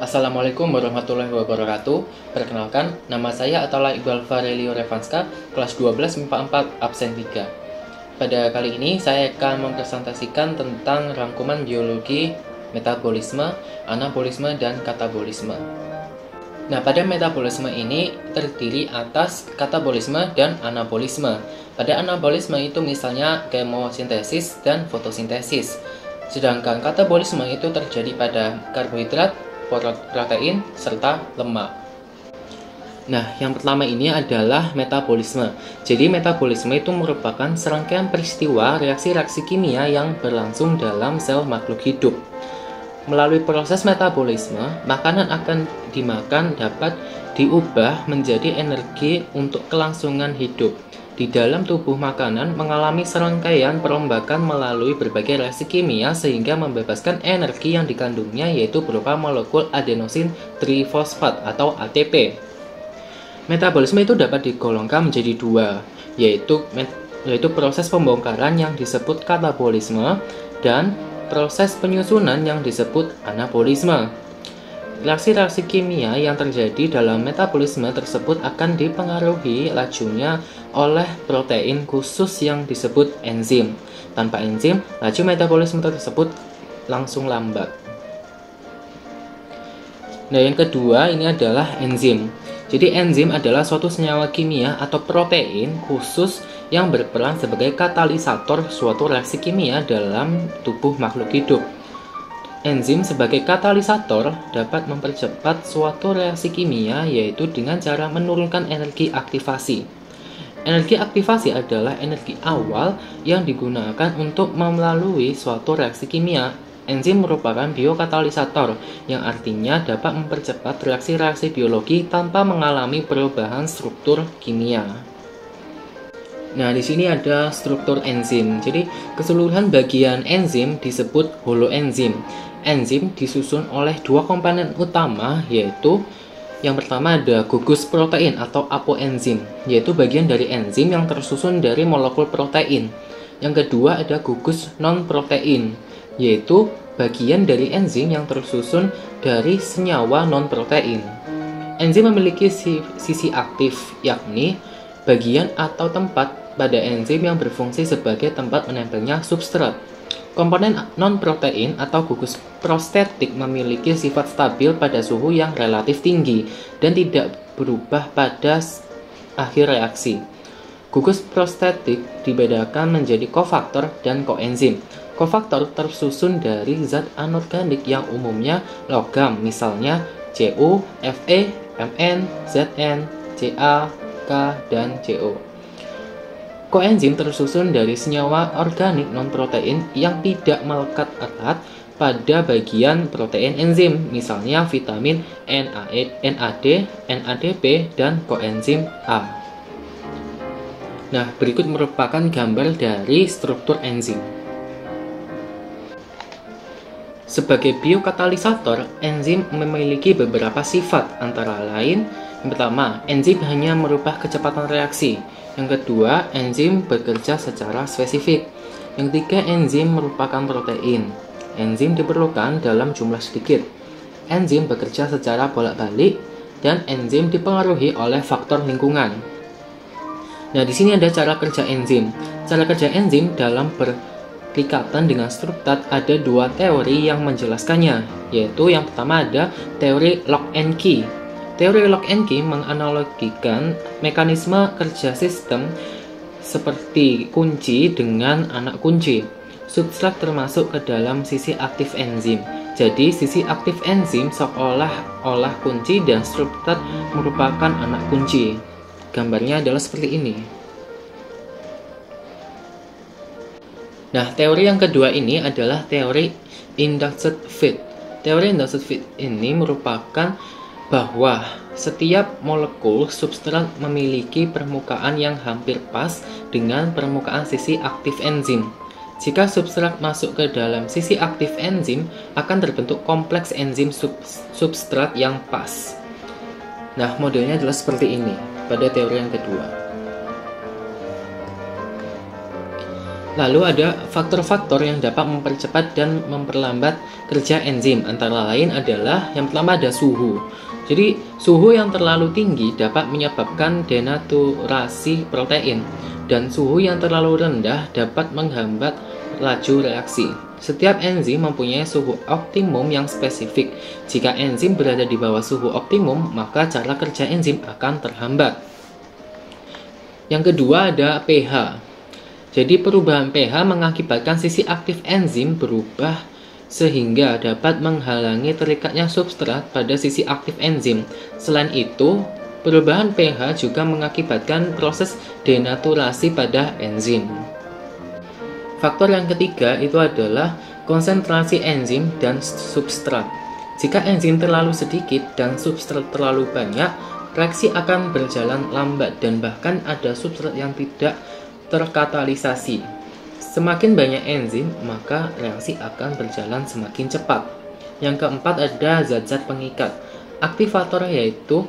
Assalamualaikum warahmatullahi wabarakatuh. Perkenalkan, nama saya adalah Iqbal Farelio Revanska, kelas 12 MIPA 4, absen 3. Pada kali ini, saya akan mempresentasikan tentang rangkuman biologi, metabolisme, anabolisme, dan katabolisme. Nah, pada metabolisme ini terdiri atas katabolisme dan anabolisme. Pada anabolisme itu misalnya kemosintesis dan fotosintesis. Sedangkan katabolisme itu terjadi pada karbohidrat, protein, serta lemak. Nah, yang pertama ini adalah metabolisme. Jadi, metabolisme itu merupakan serangkaian peristiwa reaksi-reaksi kimia yang berlangsung dalam sel makhluk hidup. Melalui proses metabolisme, makanan akan dimakan dapat diubah menjadi energi untuk kelangsungan hidup. Di dalam tubuh makanan mengalami serangkaian perombakan melalui berbagai reaksi kimia sehingga membebaskan energi yang dikandungnya, yaitu berupa molekul adenosin trifosfat atau ATP. Metabolisme itu dapat digolongkan menjadi dua, yaitu proses pembongkaran yang disebut katabolisme dan proses penyusunan yang disebut anabolisme. Reaksi-reaksi kimia yang terjadi dalam metabolisme tersebut akan dipengaruhi lajunya oleh protein khusus yang disebut enzim. Tanpa enzim, laju metabolisme tersebut langsung lambat. Nah, yang kedua ini adalah enzim. Jadi enzim adalah suatu senyawa kimia atau protein khusus yang berperan sebagai katalisator suatu reaksi kimia dalam tubuh makhluk hidup. Enzim sebagai katalisator dapat mempercepat suatu reaksi kimia, yaitu dengan cara menurunkan energi aktivasi. Energi aktivasi adalah energi awal yang digunakan untuk melalui suatu reaksi kimia. Enzim merupakan biokatalisator, yang artinya dapat mempercepat reaksi-reaksi biologi tanpa mengalami perubahan struktur kimia. Nah, di sini ada struktur enzim. Jadi, keseluruhan bagian enzim disebut holoenzim. Enzim disusun oleh dua komponen utama, yaitu yang pertama ada gugus protein atau apoenzim, yaitu bagian dari enzim yang tersusun dari molekul protein. Yang kedua ada gugus non-protein, yaitu bagian dari enzim yang tersusun dari senyawa non-protein. Enzim memiliki sisi aktif, yakni bagian atau tempat pada enzim yang berfungsi sebagai tempat menempelnya substrat. Komponen non-protein atau gugus prostetik memiliki sifat stabil pada suhu yang relatif tinggi dan tidak berubah pada akhir reaksi. Gugus prostetik dibedakan menjadi kofaktor dan koenzim. Kofaktor tersusun dari zat anorganik yang umumnya logam, misalnya Cu, Fe, Mn, Zn, Ca, K, dan Co. Koenzim tersusun dari senyawa organik non-protein yang tidak melekat erat pada bagian protein enzim, misalnya vitamin NAD, NADP, dan koenzim A. Nah, berikut merupakan gambar dari struktur enzim. Sebagai biokatalisator, enzim memiliki beberapa sifat, antara lain, yang pertama, enzim hanya merubah kecepatan reaksi. Yang kedua, enzim bekerja secara spesifik. Yang ketiga, enzim merupakan protein. Enzim diperlukan dalam jumlah sedikit. Enzim bekerja secara bolak-balik, dan enzim dipengaruhi oleh faktor lingkungan. Nah, di sini ada cara kerja enzim. Cara kerja enzim dalam berikatan dengan struktat ada dua teori yang menjelaskannya, yaitu yang pertama ada teori lock and key. Teori lock and key menganalogikan mekanisme kerja sistem seperti kunci dengan anak kunci. Substrat termasuk ke dalam sisi aktif enzim. Jadi, sisi aktif enzim seolah-olah kunci dan substrat merupakan anak kunci. Gambarnya adalah seperti ini. Nah, teori yang kedua ini adalah teori induced fit. Teori induced fit ini merupakan bahwa setiap molekul substrat memiliki permukaan yang hampir pas dengan permukaan sisi aktif enzim. Jika substrat masuk ke dalam sisi aktif enzim, akan terbentuk kompleks enzim substrat yang pas. Nah, modelnya adalah seperti ini pada teori yang kedua. Lalu ada faktor-faktor yang dapat mempercepat dan memperlambat kerja enzim. Antara lain adalah yang pertama ada suhu. Jadi suhu yang terlalu tinggi dapat menyebabkan denaturasi protein dan suhu yang terlalu rendah dapat menghambat laju reaksi. Setiap enzim mempunyai suhu optimum yang spesifik. Jika enzim berada di bawah suhu optimum, maka cara kerja enzim akan terhambat. Yang kedua ada pH. Jadi perubahan pH mengakibatkan sisi aktif enzim berubah sehingga dapat menghalangi terikatnya substrat pada sisi aktif enzim. Selain itu, perubahan pH juga mengakibatkan proses denaturasi pada enzim. Faktor yang ketiga itu adalah konsentrasi enzim dan substrat. Jika enzim terlalu sedikit dan substrat terlalu banyak, reaksi akan berjalan lambat dan bahkan ada substrat yang tidak terkatalisasi. Semakin banyak enzim, maka reaksi akan berjalan semakin cepat. Yang keempat ada zat-zat pengikat. Aktivator yaitu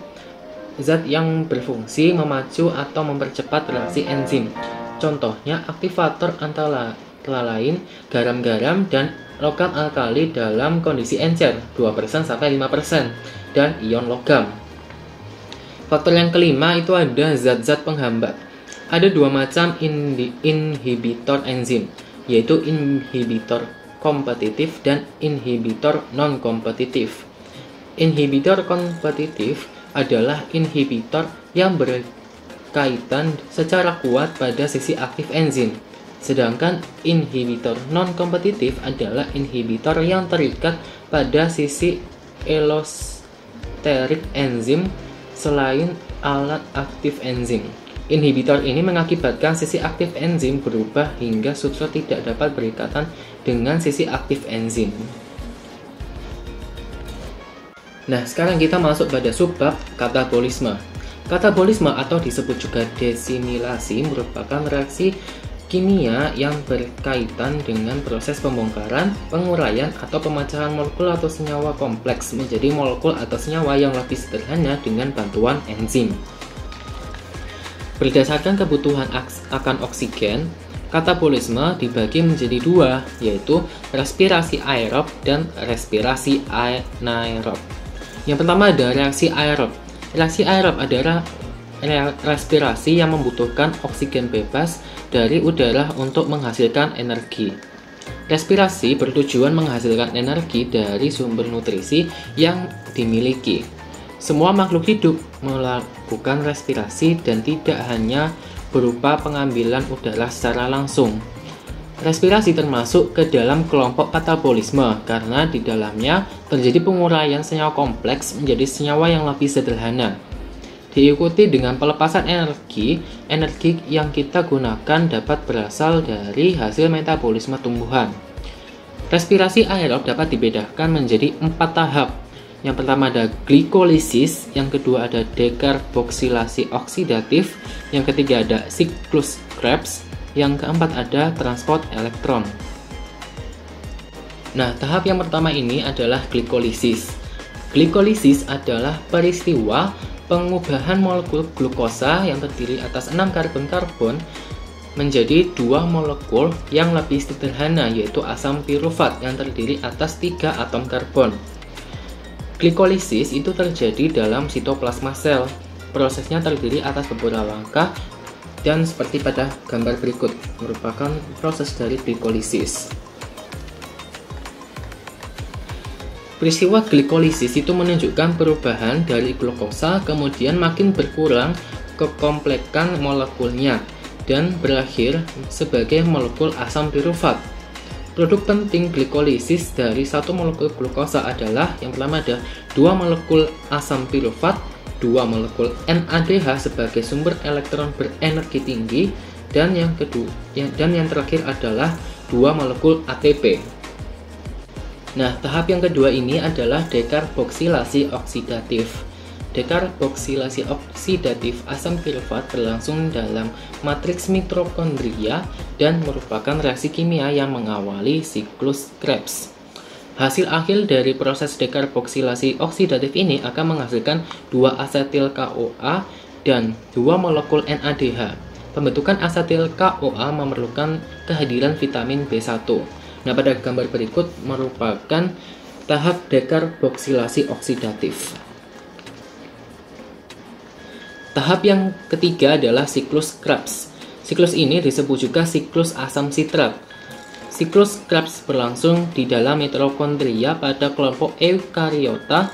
zat yang berfungsi memacu atau mempercepat reaksi enzim. Contohnya aktivator antara lain garam-garam dan logam alkali dalam kondisi encer 2% sampai 5% dan ion logam. Faktor yang kelima itu ada zat-zat penghambat. Ada dua macam inhibitor enzim, yaitu inhibitor kompetitif dan inhibitor non-kompetitif. Inhibitor kompetitif adalah inhibitor yang berkaitan secara kuat pada sisi aktif enzim. Sedangkan inhibitor non-kompetitif adalah inhibitor yang terikat pada sisi elosterik enzim selain alat aktif enzim. Inhibitor ini mengakibatkan sisi aktif enzim berubah hingga substrat tidak dapat berikatan dengan sisi aktif enzim. Nah, sekarang kita masuk pada subbab katabolisme. Katabolisme atau disebut juga desimilasi merupakan reaksi kimia yang berkaitan dengan proses pembongkaran, penguraian, atau pemecahan molekul atau senyawa kompleks menjadi molekul atau senyawa yang lebih sederhana dengan bantuan enzim. Berdasarkan kebutuhan akan oksigen, katabolisme dibagi menjadi dua, yaitu respirasi aerob dan respirasi anaerob. Yang pertama ada reaksi aerob. Reaksi aerob adalah respirasi yang membutuhkan oksigen bebas dari udara untuk menghasilkan energi. Respirasi bertujuan menghasilkan energi dari sumber nutrisi yang dimiliki. Semua makhluk hidup melakukan respirasi dan tidak hanya berupa pengambilan udara secara langsung. Respirasi termasuk ke dalam kelompok katabolisme karena di dalamnya terjadi penguraian senyawa kompleks menjadi senyawa yang lebih sederhana. Diikuti dengan pelepasan energi yang kita gunakan dapat berasal dari hasil metabolisme tumbuhan. Respirasi aerob dapat dibedakan menjadi 4 tahap. Yang pertama ada glikolisis, yang kedua ada dekarboksilasi oksidatif, yang ketiga ada siklus Krebs, yang keempat ada transport elektron. Nah, tahap yang pertama ini adalah glikolisis. Glikolisis adalah peristiwa pengubahan molekul glukosa yang terdiri atas 6 karbon-karbon menjadi 2 molekul yang lebih sederhana, yaitu asam pirufat yang terdiri atas 3 atom karbon. Glikolisis itu terjadi dalam sitoplasma sel. Prosesnya terdiri atas beberapa langkah dan seperti pada gambar berikut merupakan proses dari glikolisis. Peristiwa glikolisis itu menunjukkan perubahan dari glukosa kemudian makin berkurang kekomplekan molekulnya dan berakhir sebagai molekul asam pirufat. Produk penting glikolisis dari satu molekul glukosa adalah yang pertama ada 2 molekul asam pirufat, 2 molekul NADH sebagai sumber elektron berenergi tinggi, dan yang terakhir adalah 2 molekul ATP. Nah, tahap yang kedua ini adalah dekarboksilasi oksidatif. Dekarboksilasi oksidatif asam pirufat berlangsung dalam matriks mitokondria dan merupakan reaksi kimia yang mengawali siklus Krebs. Hasil akhir dari proses dekarboksilasi oksidatif ini akan menghasilkan 2 asetil CoA dan 2 molekul NADH. Pembentukan asetil CoA memerlukan kehadiran vitamin B1. Nah, pada gambar berikut merupakan tahap dekarboksilasi oksidatif. Tahap yang ketiga adalah siklus Krebs. Siklus ini disebut juga siklus asam sitrat. Siklus Krebs berlangsung di dalam mitokondria pada kelompok eukariota,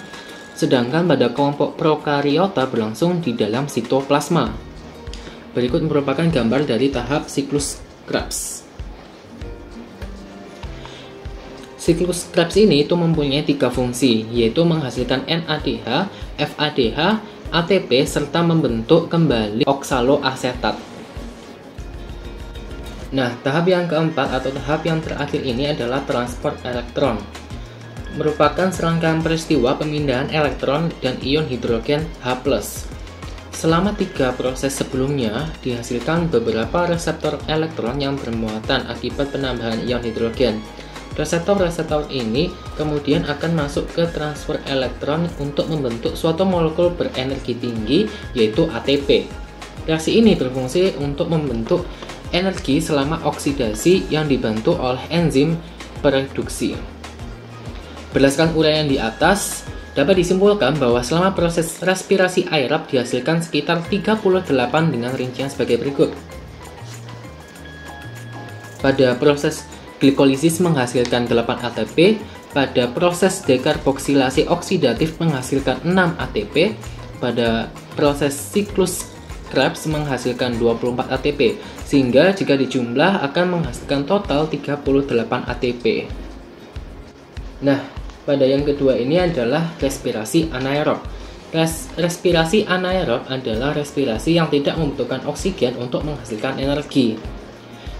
sedangkan pada kelompok prokariota berlangsung di dalam sitoplasma. Berikut merupakan gambar dari tahap siklus Krebs. Siklus Krebs ini itu mempunyai 3 fungsi, yaitu menghasilkan NADH, FADH, ATP, serta membentuk kembali oksaloasetat. Nah, tahap yang keempat atau tahap yang terakhir ini adalah transport elektron. Merupakan serangkaian peristiwa pemindahan elektron dan ion hidrogen H+. Selama 3 proses sebelumnya, dihasilkan beberapa reseptor elektron yang bermuatan akibat penambahan ion hidrogen. Reseptor-reseptor ini kemudian akan masuk ke transfer elektron untuk membentuk suatu molekul berenergi tinggi, yaitu ATP. Reaksi ini berfungsi untuk membentuk energi selama oksidasi yang dibantu oleh enzim pereduksi. Berdasarkan uraian di atas, dapat disimpulkan bahwa selama proses respirasi aerob dihasilkan sekitar 38 dengan rincian sebagai berikut. Pada proses glikolisis menghasilkan 8 ATP, pada proses dekarboksilasi oksidatif menghasilkan 6 ATP, pada proses siklus Krebs menghasilkan 24 ATP, sehingga jika dijumlah akan menghasilkan total 38 ATP. Nah, pada yang kedua ini adalah respirasi anaerob. Respirasi anaerob adalah respirasi yang tidak membutuhkan oksigen untuk menghasilkan energi.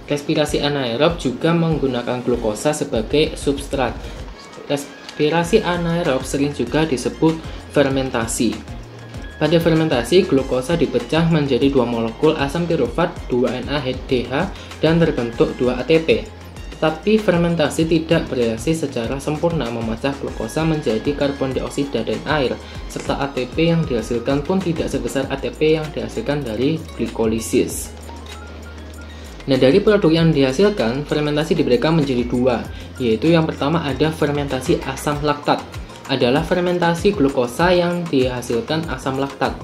Respirasi anaerob juga menggunakan glukosa sebagai substrat. Respirasi anaerob sering juga disebut fermentasi. Pada fermentasi, glukosa dipecah menjadi 2 molekul asam pirufat 2NADH dan terbentuk 2 ATP. Tetapi fermentasi tidak bereaksi secara sempurna memecah glukosa menjadi karbon dioksida dan air, serta ATP yang dihasilkan pun tidak sebesar ATP yang dihasilkan dari glikolisis. Nah, dari produk yang dihasilkan, fermentasi diberikan menjadi 2, yaitu yang pertama ada fermentasi asam laktat, adalah fermentasi glukosa yang dihasilkan asam laktat.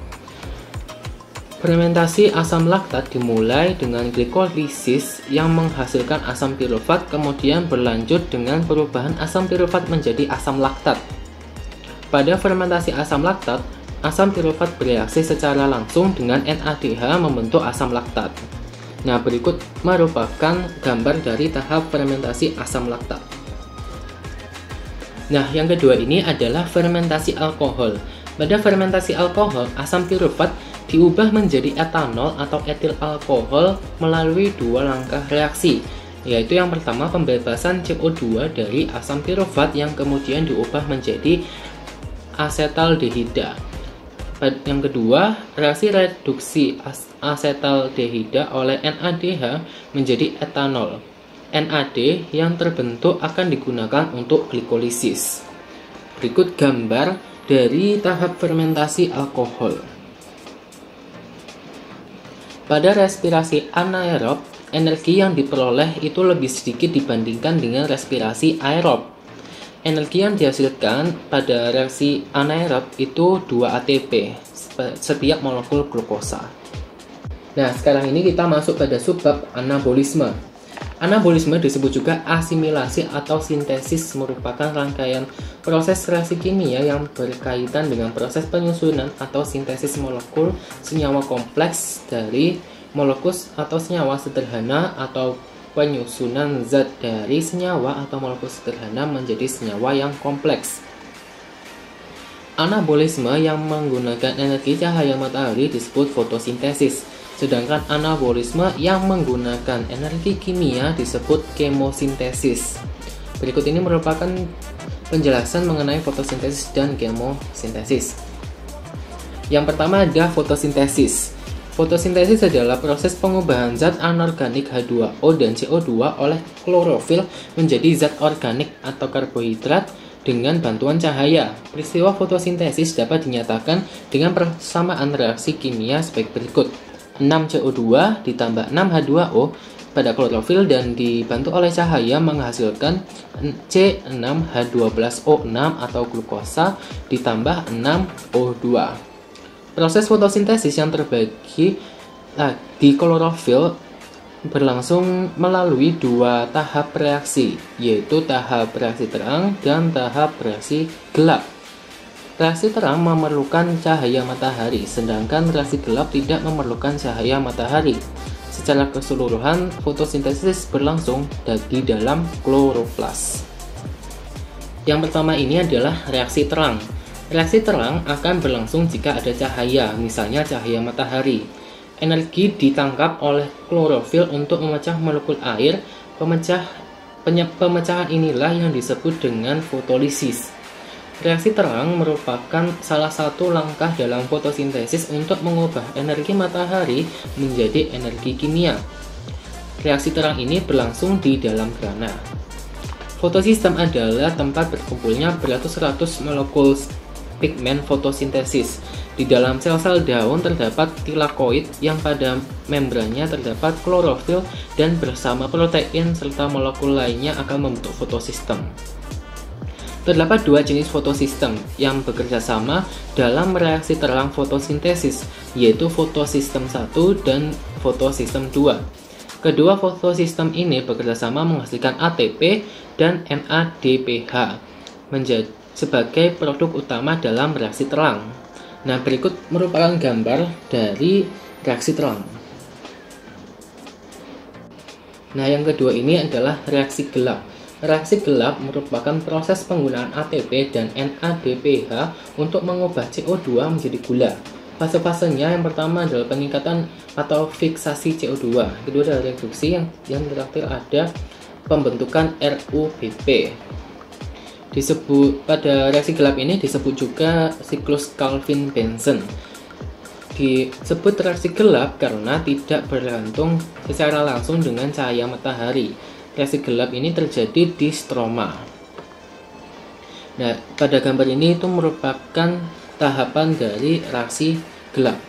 Fermentasi asam laktat dimulai dengan glikolisis yang menghasilkan asam pirufat, kemudian berlanjut dengan perubahan asam pirufat menjadi asam laktat. Pada fermentasi asam laktat, asam pirufat bereaksi secara langsung dengan NADH membentuk asam laktat. Nah, berikut merupakan gambar dari tahap fermentasi asam laktat. Nah, yang kedua ini adalah fermentasi alkohol. Pada fermentasi alkohol, asam pirufat diubah menjadi etanol atau etil alkohol melalui 2 langkah reaksi, yaitu yang pertama pembebasan CO2 dari asam pirufat yang kemudian diubah menjadi asetaldehida. Yang kedua, reaksi reduksi asetaldehida oleh NADH menjadi etanol. NAD yang terbentuk akan digunakan untuk glikolisis. Berikut gambar dari tahap fermentasi alkohol. Pada respirasi anaerob, energi yang diperoleh itu lebih sedikit dibandingkan dengan respirasi aerob. Energi yang dihasilkan pada reaksi anaerob itu 2 ATP setiap molekul glukosa. Nah, sekarang ini kita masuk pada subbab anabolisme. Anabolisme disebut juga asimilasi atau sintesis, merupakan rangkaian proses reaksi kimia yang berkaitan dengan proses penyusunan atau sintesis molekul senyawa kompleks dari molekul atau senyawa sederhana, atau penyusunan zat dari senyawa atau molekul sederhana menjadi senyawa yang kompleks. Anabolisme yang menggunakan energi cahaya matahari disebut fotosintesis. Sedangkan anabolisme yang menggunakan energi kimia disebut kemosintesis. Berikut ini merupakan penjelasan mengenai fotosintesis dan kemosintesis. Yang pertama ada fotosintesis. Fotosintesis adalah proses pengubahan zat anorganik H2O dan CO2 oleh klorofil menjadi zat organik atau karbohidrat dengan bantuan cahaya. Peristiwa fotosintesis dapat dinyatakan dengan persamaan reaksi kimia sebagai berikut. 6CO2 ditambah 6H2O pada klorofil dan dibantu oleh cahaya menghasilkan C6H12O6 atau glukosa ditambah 6O2. Proses fotosintesis yang terbagi di klorofil berlangsung melalui dua tahap reaksi, yaitu tahap reaksi terang dan tahap reaksi gelap. Reaksi terang memerlukan cahaya matahari, sedangkan reaksi gelap tidak memerlukan cahaya matahari. Secara keseluruhan, fotosintesis berlangsung di dalam kloroplas. Yang pertama ini adalah reaksi terang. Reaksi terang akan berlangsung jika ada cahaya, misalnya cahaya matahari. Energi ditangkap oleh klorofil untuk memecah molekul air. Pemecahan inilah yang disebut dengan fotolisis. Reaksi terang merupakan salah satu langkah dalam fotosintesis untuk mengubah energi matahari menjadi energi kimia. Reaksi terang ini berlangsung di dalam grana. Fotosistem adalah tempat berkumpulnya beratus-ratus molekul pigmen fotosintesis. Di dalam sel-sel daun terdapat tilakoid yang pada membrannya terdapat klorofil dan bersama protein serta molekul lainnya akan membentuk fotosistem. Terdapat dua jenis fotosistem yang bekerja sama dalam reaksi terang fotosintesis, yaitu fotosistem 1 dan fotosistem 2. Kedua fotosistem ini bekerja sama menghasilkan ATP dan NADPH sebagai produk utama dalam reaksi terang. Nah, berikut merupakan gambar dari reaksi terang. Nah, yang kedua ini adalah reaksi gelap. Reaksi gelap merupakan proses penggunaan ATP dan NADPH untuk mengubah CO2 menjadi gula. Fase-fasenya yang pertama adalah pengikatan atau fiksasi CO2. Kedua adalah reduksi, yang terakhir ada pembentukan RUBP. Pada reaksi gelap ini disebut juga siklus Calvin-Benson. Disebut reaksi gelap karena tidak bergantung secara langsung dengan cahaya matahari. Reaksi gelap ini terjadi di stroma. Nah, pada gambar ini itu merupakan tahapan dari reaksi gelap.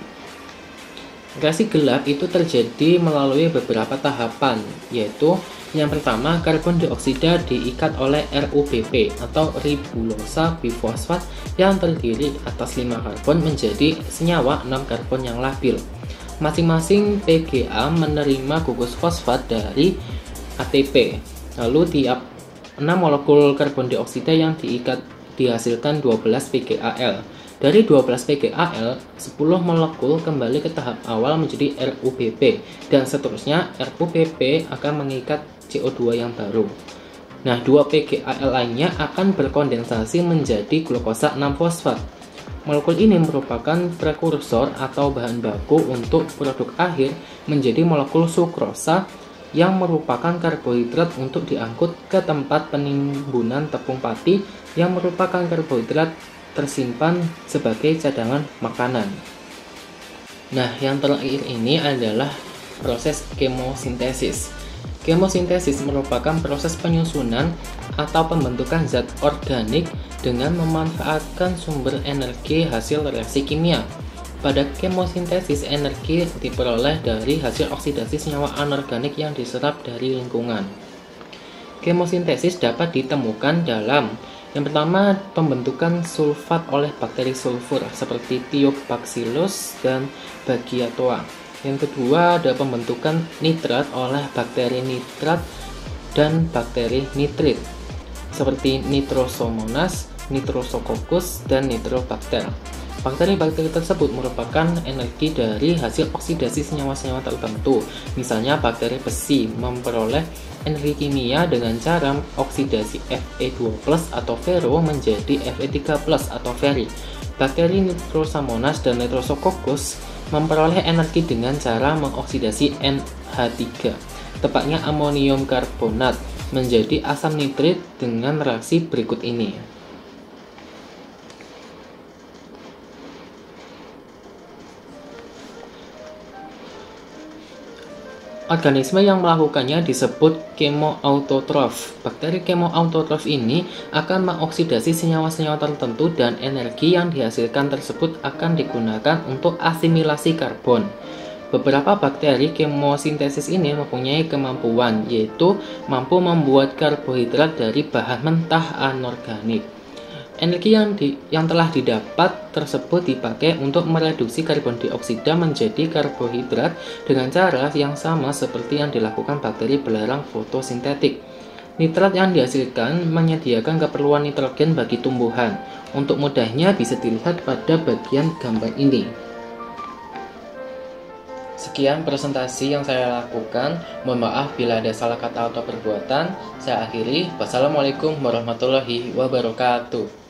Reaksi gelap itu terjadi melalui beberapa tahapan, yaitu yang pertama, karbon dioksida diikat oleh RUBP atau ribulosa bifosfat yang terdiri atas 5 karbon menjadi senyawa 6 karbon yang labil. Masing-masing PGA menerima gugus fosfat dari ATP. Lalu tiap 6 molekul karbon dioksida yang diikat dihasilkan 12 PGAL. Dari 12 PGAL, 10 molekul kembali ke tahap awal menjadi RUBP dan seterusnya RUBP akan mengikat CO2 yang baru. Nah, 2 PGAL lainnya akan berkondensasi menjadi glukosa 6-fosfat. Molekul ini merupakan prekursor atau bahan baku untuk produk akhir menjadi molekul sukrosa yang merupakan karbohidrat untuk diangkut ke tempat penimbunan tepung pati yang merupakan karbohidrat tersimpan sebagai cadangan makanan. Nah, yang terakhir ini adalah proses kemosintesis. Kemosintesis merupakan proses penyusunan atau pembentukan zat organik dengan memanfaatkan sumber energi hasil reaksi kimia. Pada kemosintesis, energi diperoleh dari hasil oksidasi senyawa anorganik yang diserap dari lingkungan. Kemosintesis dapat ditemukan dalam yang pertama, pembentukan sulfat oleh bakteri sulfur seperti Thiobacillus dan Bagiatoa. Yang kedua, ada pembentukan nitrat oleh bakteri nitrat dan bakteri nitrit seperti Nitrosomonas, Nitrosococcus, dan Nitrobacter. Bakteri-bakteri tersebut merupakan energi dari hasil oksidasi senyawa-senyawa tertentu. Misalnya bakteri besi memperoleh energi kimia dengan cara oksidasi Fe2+ atau ferro menjadi Fe3+ atau feri. Bakteri Nitrosomonas dan Nitrosococcus memperoleh energi dengan cara mengoksidasi NH3, tepatnya amonium karbonat, menjadi asam nitrit dengan reaksi berikut ini. Organisme yang melakukannya disebut kemoautotrof. Bakteri kemoautotrof ini akan mengoksidasi senyawa-senyawa tertentu dan energi yang dihasilkan tersebut akan digunakan untuk asimilasi karbon. Beberapa bakteri kemosintesis ini mempunyai kemampuan, yaitu mampu membuat karbohidrat dari bahan mentah anorganik. Energi yang telah didapat tersebut dipakai untuk mereduksi karbon dioksida menjadi karbohidrat dengan cara yang sama seperti yang dilakukan bakteri belerang fotosintetik. Nitrat yang dihasilkan menyediakan keperluan nitrogen bagi tumbuhan. Untuk mudahnya bisa dilihat pada bagian gambar ini. Sekian presentasi yang saya lakukan. Mohon maaf bila ada salah kata atau perbuatan. Saya akhiri. Wassalamualaikum warahmatullahi wabarakatuh.